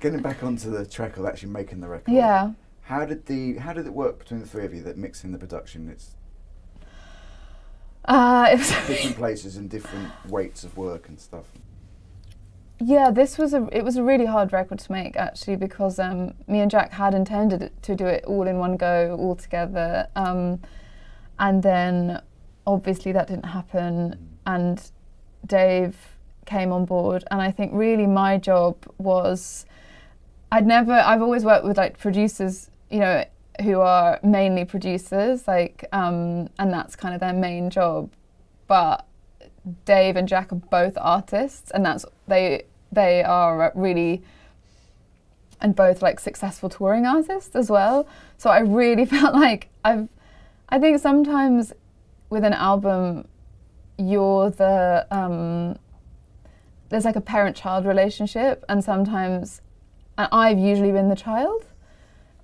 Getting back onto the track of actually making the record. Yeah. How did it work between the three of you? That mixing the production, it's It was different places and different weights of work and stuff. Yeah, it was a really hard record to make actually, because me and Jack had intended to do it all in one go, all together, and then obviously that didn't happen, and Dave came on board, and I think really my job was, I've always worked with like producers, you know, who are mainly producers, like, and that's kind of their main job, but Dave and Jack are both artists, and they are really, and both like successful touring artists as well. So I really felt like I think sometimes with an album, you're there's like a parent-child relationship, and sometimes, and I've usually been the child,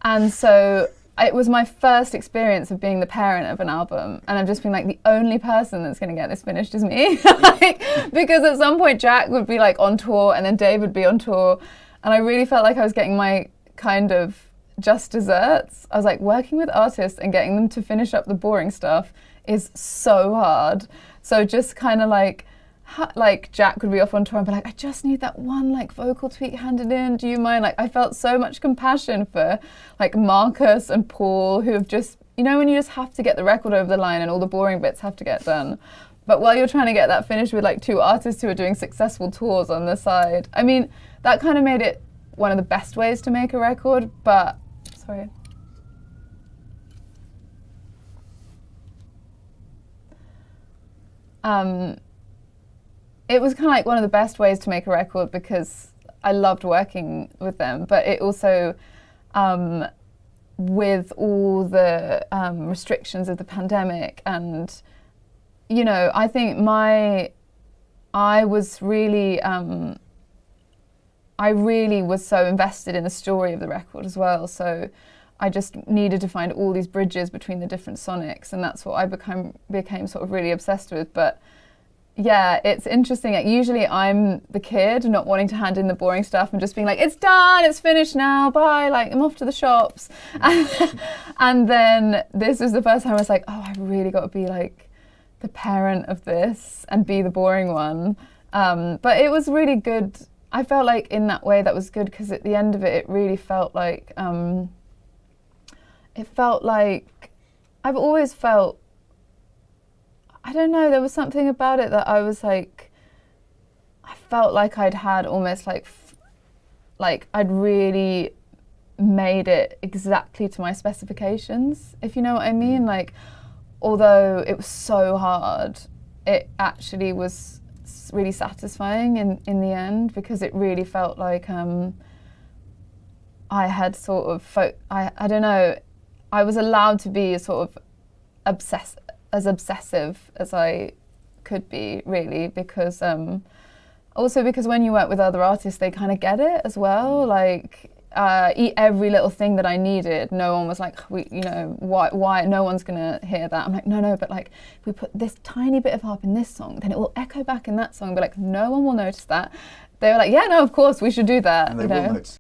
and so it was my first experience of being the parent of an album, and I've just been like, the only person that's going to get this finished is me. Like, because at some point Jack would be like on tour, and then Dave would be on tour, and I really felt like I was getting my kind of just desserts. I was like, working with artists and getting them to finish up the boring stuff is so hard. So just kind of like Jack would be off on tour and be like, I just need that one like vocal tweak handed in, do you mind? Like, I felt so much compassion for like Marcus and Paul, who have just, you know, when you just have to get the record over the line and all the boring bits have to get done. But while you're trying to get that finished with like two artists who are doing successful tours on the side, I mean, that kind of made it one of the best ways to make a record, but, sorry. It was kind of like one of the best ways to make a record because I loved working with them, but it also, with all the restrictions of the pandemic, and, you know, I think I was really, I really was so invested in the story of the record as well, so I just needed to find all these bridges between the different sonics, and that's what I became sort of really obsessed with. But yeah, it's interesting. Like, usually I'm the kid not wanting to hand in the boring stuff and just being like, it's done, it's finished now, bye, like I'm off to the shops. And then this was the first time I was like, oh, I really got to be like the parent of this and be the boring one. But it was really good. I felt like in that way that was good, because at the end of it, it really felt like, I've always felt, I don't know, there was something about it that I was like, I felt like I'd had almost like I'd really made it exactly to my specifications, if you know what I mean. Like, although it was so hard, it actually was really satisfying in the end, because it really felt like I had sort of, I don't know, I was allowed to be sort of as obsessive as I could be, really, because also because when you work with other artists, they kind of get it as well. Like, every little thing that I needed, no one was like, you know, why no one's gonna hear that. I'm like, no, but like, if we put this tiny bit of harp in this song, then it will echo back in that song, but like, no one will notice that. They were like, yeah, no, of course, we should do that. And they you will know? notice